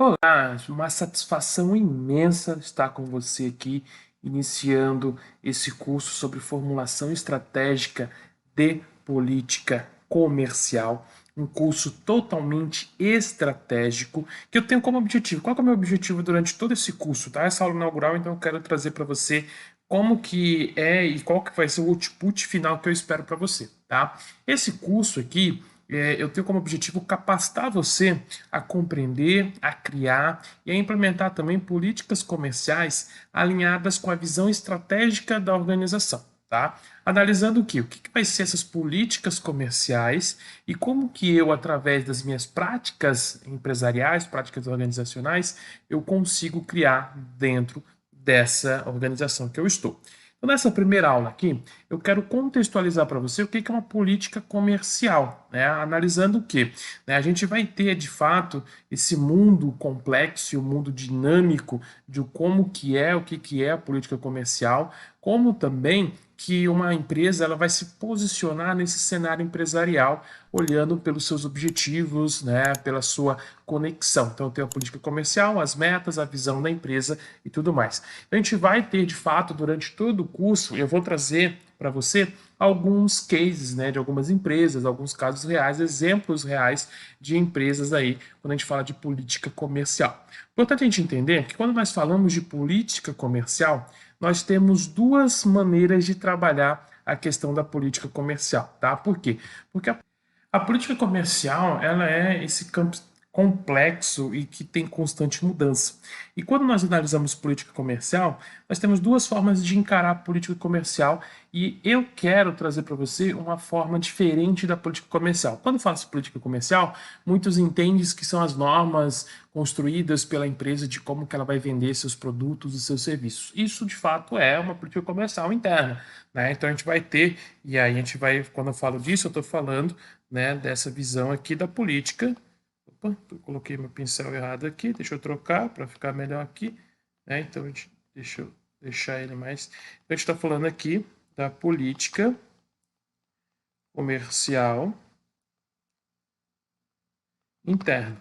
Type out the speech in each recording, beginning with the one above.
Olá, uma satisfação imensa estar com você aqui, iniciando esse curso sobre formulação estratégica de política comercial, um curso totalmente estratégico que eu tenho como objetivo. Qual que é o meu objetivo durante todo esse curso, tá? Essa aula inaugural, então eu quero trazer para você como que é e qual que vai ser o output final que eu espero para você, tá? Esse curso aqui eu tenho como objetivo capacitar você a compreender, a criar e a implementar também políticas comerciais alinhadas com a visão estratégica da organização, tá? Analisando o que? O que vai ser essas políticas comerciais e como que eu, através das minhas práticas empresariais, práticas organizacionais, eu consigo criar dentro dessa organização que eu estou. Então, nessa primeira aula aqui, eu quero contextualizar para você o que é uma política comercial, né? Analisando o que, né? A gente vai ter, de fato, esse mundo complexo, o mundo dinâmico de como que é, o que é a política comercial, como também que uma empresa ela vai se posicionar nesse cenário empresarial, olhando pelos seus objetivos, né, pela sua conexão. Então, tem a política comercial, as metas, a visão da empresa e tudo mais. Então, a gente vai ter, de fato, durante todo o curso, eu vou trazer para você alguns cases, né, de algumas empresas, alguns casos reais, exemplos reais de empresas aí, quando a gente fala de política comercial. Importante a gente entender que quando nós falamos de política comercial, nós temos duas maneiras de trabalhar a questão da política comercial, tá? Por quê? Porque a política comercial, ela é esse campo complexo e que tem constante mudança. E quando nós analisamos política comercial, nós temos duas formas de encarar a política comercial e eu quero trazer para você uma forma diferente da política comercial. Quando falo de política comercial, muitos entendem que são as normas construídas pela empresa de como que ela vai vender seus produtos e seus serviços. Isso, de fato, é uma política comercial interna, né? Então a gente vai ter, e aí a gente vai, quando eu falo disso, eu estou falando, né, dessa visão aqui da política. Opa, eu coloquei meu pincel errado aqui, deixa eu trocar para ficar melhor aqui, né? Então, deixa eu deixar ele mais. Então, a gente está falando aqui da política comercial interna.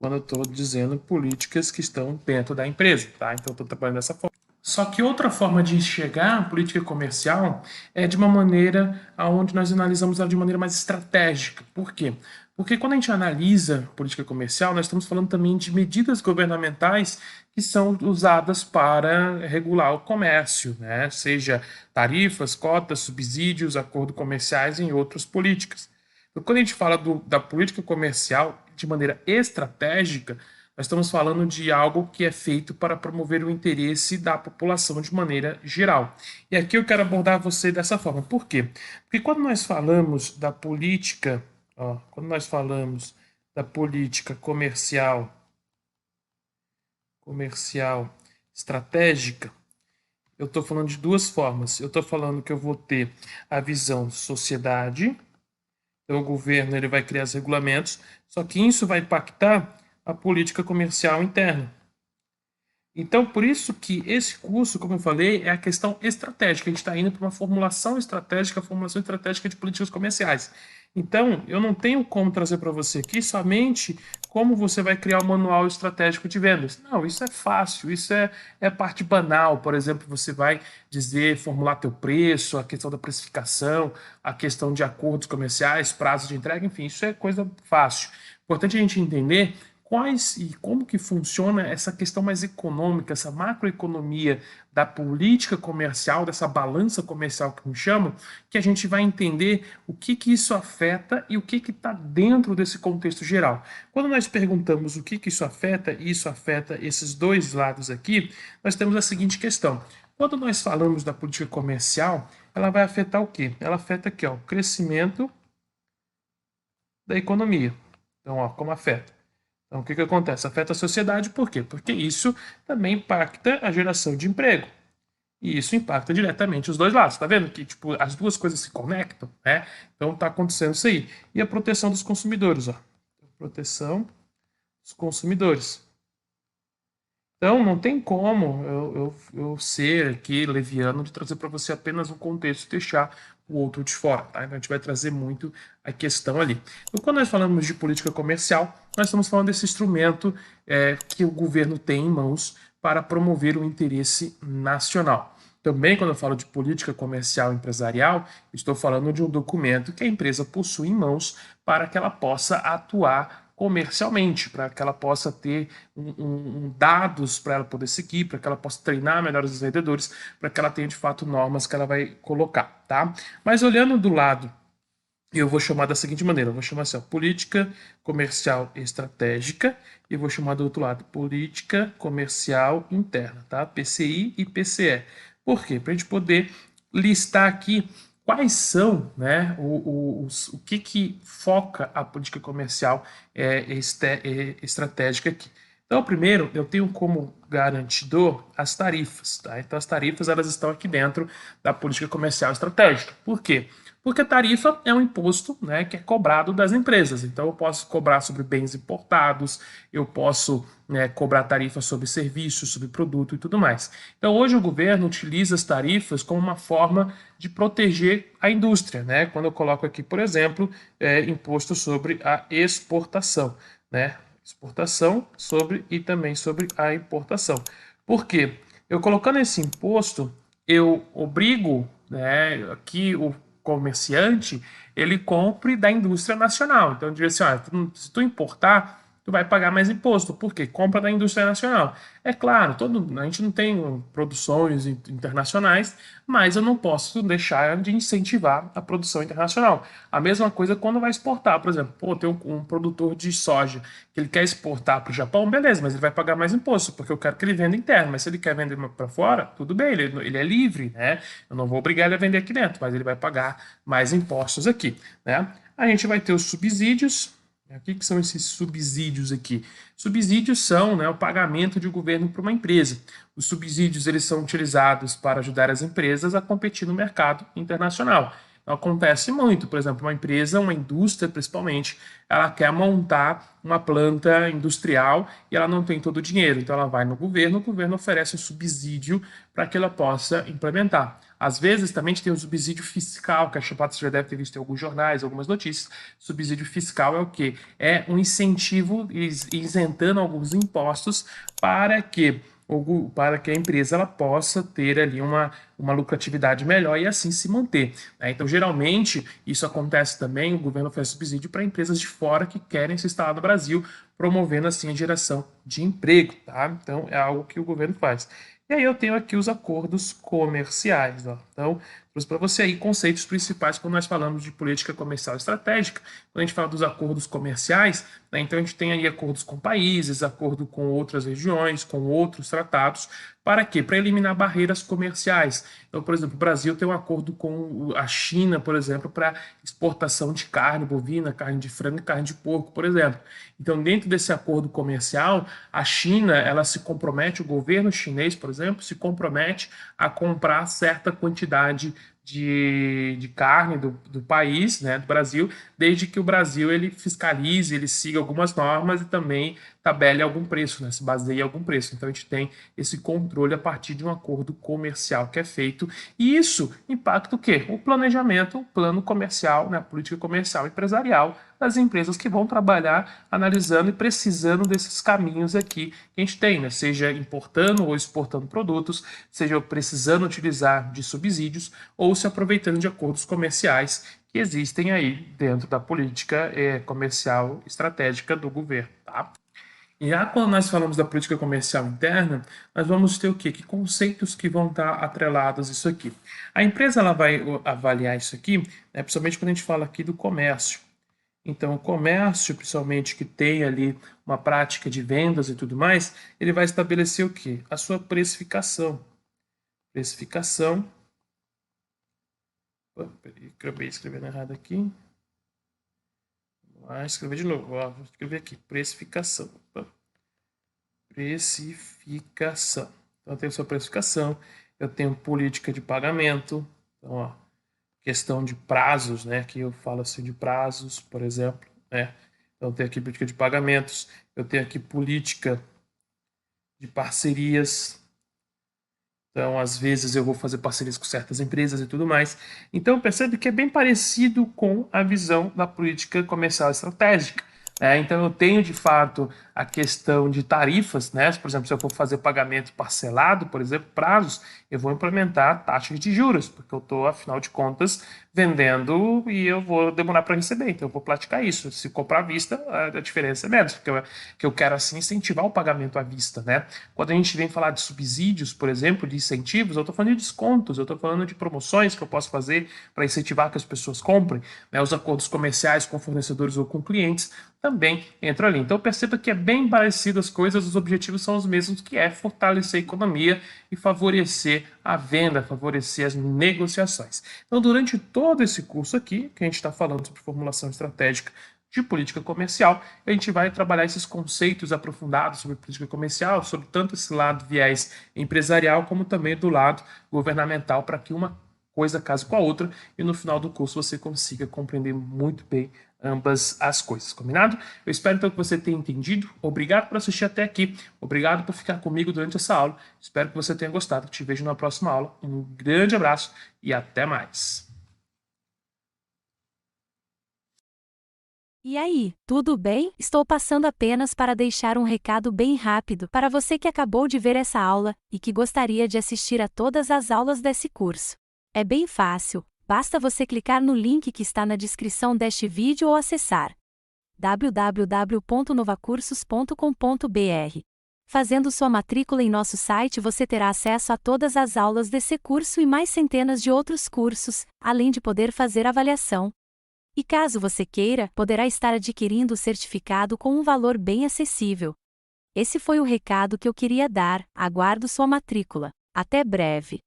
Quando eu estou dizendo políticas que estão dentro da empresa, tá? Então, eu estou trabalhando dessa forma. Só que outra forma de enxergar a política comercial é de uma maneira onde nós analisamos ela de maneira mais estratégica. Por quê? Porque quando a gente analisa política comercial, nós estamos falando também de medidas governamentais que são usadas para regular o comércio, né? Seja tarifas, cotas, subsídios, acordos comerciais e outras políticas. Então, quando a gente fala da política comercial de maneira estratégica, nós estamos falando de algo que é feito para promover o interesse da população de maneira geral. E aqui eu quero abordar você dessa forma. Por quê? Porque quando nós falamos da política, quando nós falamos da política comercial estratégica, eu estou falando de duas formas. Eu estou falando que eu vou ter a visão sociedade, então o governo ele vai criar os regulamentos, só que isso vai impactar a política comercial interna. Então, por isso que esse curso, como eu falei, é a questão estratégica. A gente está indo para uma formulação estratégica de políticas comerciais. Então, eu não tenho como trazer para você aqui somente como você vai criar o manual estratégico de vendas. Não, isso é fácil, isso é parte banal. Por exemplo, você vai dizer, formular teu preço, a questão da precificação, a questão de acordos comerciais, prazo de entrega, enfim, isso é coisa fácil. Importante a gente entender quais e como que funciona essa questão mais econômica, essa macroeconomia da política comercial, dessa balança comercial que me chamam, que a gente vai entender o que isso afeta e o que está dentro desse contexto geral. Quando nós perguntamos o que isso afeta, e isso afeta esses dois lados aqui, nós temos a seguinte questão. Quando nós falamos da política comercial, ela vai afetar o quê? Ela afeta aqui, ó, o crescimento da economia. Então, ó, como afeta? Então, o que acontece? Afeta a sociedade, por quê? Porque isso também impacta a geração de emprego. E isso impacta diretamente os dois lados. Tá vendo que tipo, as duas coisas se conectam? Né? Então, tá acontecendo isso aí. E a proteção dos consumidores. Ó. Proteção dos consumidores. Então, não tem como eu ser aqui leviano de trazer para você apenas um contexto e deixar o outro de fora, tá? Então, a gente vai trazer muito a questão ali. Então, quando nós falamos de política comercial, nós estamos falando desse instrumento que o governo tem em mãos para promover o interesse nacional. Também, quando eu falo de política comercial empresarial, estou falando de um documento que a empresa possui em mãos para que ela possa atuar comercialmente, para que ela possa ter dados para ela poder seguir, para que ela possa treinar melhor os vendedores, para que ela tenha de fato normas que ela vai colocar, tá? Mas olhando do lado, eu vou chamar da seguinte maneira, eu vou chamar assim, ó, política comercial estratégica, e vou chamar do outro lado, política comercial interna, tá? PCI e PCE. Por quê? Para a gente poder listar aqui quais são, né, o que foca a política comercial estratégica aqui. Então, primeiro, eu tenho como garantidor as tarifas, tá? Então, as tarifas, elas estão aqui dentro da política comercial estratégica. Por quê? Porque a tarifa é um imposto, né, que é cobrado das empresas. Então, eu posso cobrar sobre bens importados, eu posso, né, cobrar tarifa sobre serviços, sobre produto e tudo mais. Então, hoje o governo utiliza as tarifas como uma forma de proteger a indústria, né? Quando eu coloco aqui, por exemplo, imposto sobre a exportação, né? Exportação sobre e também sobre a importação. Por quê? Eu colocando esse imposto, eu obrigo, né, aqui o comerciante ele compre da indústria nacional. Então, eu digo assim, se tu importar, tu vai pagar mais imposto. Por quê? Compra da indústria nacional. É claro, a gente não tem produções internacionais, mas eu não posso deixar de incentivar a produção internacional. A mesma coisa quando vai exportar, por exemplo, pô, tem um produtor de soja que ele quer exportar para o Japão, beleza, mas ele vai pagar mais imposto, porque eu quero que ele venda interno, mas se ele quer vender para fora, tudo bem, ele é livre, né? Eu não vou obrigar ele a vender aqui dentro, mas ele vai pagar mais impostos aqui, né? A gente vai ter os subsídios. O que são esses subsídios aqui? Subsídios são, né, o pagamento de um governo para uma empresa. Os subsídios eles são utilizados para ajudar as empresas a competir no mercado internacional. Então, acontece muito, por exemplo, uma empresa, uma indústria principalmente, ela quer montar uma planta industrial e ela não tem todo o dinheiro. Então ela vai no governo, o governo oferece um subsídio para que ela possa implementar. Às vezes também a gente tem o subsídio fiscal, que a Chapata você já deve ter visto em alguns jornais, algumas notícias. Subsídio fiscal é o quê? É um incentivo isentando alguns impostos para que para que a empresa ela possa ter ali uma lucratividade melhor e assim se manter, né? Então, geralmente, isso acontece também, o governo oferece subsídio para empresas de fora que querem se instalar no Brasil, promovendo assim a geração de emprego, tá? Então, é algo que o governo faz. E aí eu tenho aqui os acordos comerciais, ó. Então, trouxe para você aí conceitos principais quando nós falamos de política comercial estratégica. Quando a gente fala dos acordos comerciais, né, então a gente tem aí acordos com países, acordo com outras regiões, com outros tratados. Para quê? Para eliminar barreiras comerciais. Então, por exemplo, o Brasil tem um acordo com a China, por exemplo, para exportação de carne bovina, carne de frango e carne de porco, por exemplo. Então, dentro desse acordo comercial, a China, ela se compromete, o governo chinês, por exemplo, se compromete a comprar certa quantidade de carne do país, né, do Brasil, desde que o Brasil ele fiscalize, ele siga algumas normas e também tabele algum preço, né, se baseie em algum preço. Então a gente tem esse controle a partir de um acordo comercial que é feito e isso impacta o quê? O planejamento, o plano comercial, né, a política comercial empresarial das empresas que vão trabalhar analisando e precisando desses caminhos aqui que a gente tem, né? Seja importando ou exportando produtos, seja precisando utilizar de subsídios ou se aproveitando de acordos comerciais que existem aí dentro da política comercial estratégica do governo, tá? E já quando nós falamos da política comercial interna, nós vamos ter o quê? Que conceitos que vão estar atrelados a isso aqui. A empresa ela vai avaliar isso aqui, né, principalmente quando a gente fala aqui do comércio. Então, o comércio, principalmente que tem ali uma prática de vendas e tudo mais, ele vai estabelecer o quê? A sua precificação. Precificação. Peraí, acabei escrevendo errado aqui. Vou lá, escrever de novo. Ó, vou escrever aqui. Precificação. Precificação. Então, eu tenho sua precificação. Eu tenho política de pagamento. Então, ó, questão de prazos, né? Aqui eu falo assim de prazos, por exemplo, né? Então, eu tenho aqui política de pagamentos. Eu tenho aqui política de parcerias. Então, às vezes eu vou fazer parcerias com certas empresas e tudo mais. Então, percebe que é bem parecido com a visão da política comercial estratégica. Então, eu tenho de fato a questão de tarifas, né? Por exemplo, se eu for fazer pagamento parcelado, por exemplo, prazos, eu vou implementar taxas de juros, porque eu estou, afinal de contas, vendendo e eu vou demorar para receber. Então, eu vou praticar isso. Se comprar à vista, a diferença é menos, porque eu quero assim incentivar o pagamento à vista, né? Quando a gente vem falar de subsídios, por exemplo, de incentivos, eu estou falando de descontos, eu estou falando de promoções que eu posso fazer para incentivar que as pessoas comprem, né? Os acordos comerciais com fornecedores ou com clientes também entram ali. Então perceba que é bem parecido as coisas, os objetivos são os mesmos, que é fortalecer a economia e favorecer a venda, favorecer as negociações. Então, durante todo esse curso aqui, que a gente está falando sobre formulação estratégica de política comercial, a gente vai trabalhar esses conceitos aprofundados sobre política comercial, sobre tanto esse lado viés empresarial, como também do lado governamental, para que uma coisa case com a outra e no final do curso você consiga compreender muito bem ambas as coisas, combinado? Eu espero então que você tenha entendido. Obrigado por assistir até aqui. Obrigado por ficar comigo durante essa aula. Espero que você tenha gostado. Te vejo na próxima aula. Um grande abraço e até mais. E aí, tudo bem? Estou passando apenas para deixar um recado bem rápido para você que acabou de ver essa aula e que gostaria de assistir a todas as aulas desse curso. É bem fácil, basta você clicar no link que está na descrição deste vídeo ou acessar www.novacursos.com.br. Fazendo sua matrícula em nosso site, você terá acesso a todas as aulas desse curso e mais centenas de outros cursos, além de poder fazer avaliação. E caso você queira, poderá estar adquirindo o certificado com um valor bem acessível. Esse foi o recado que eu queria dar. Aguardo sua matrícula. Até breve!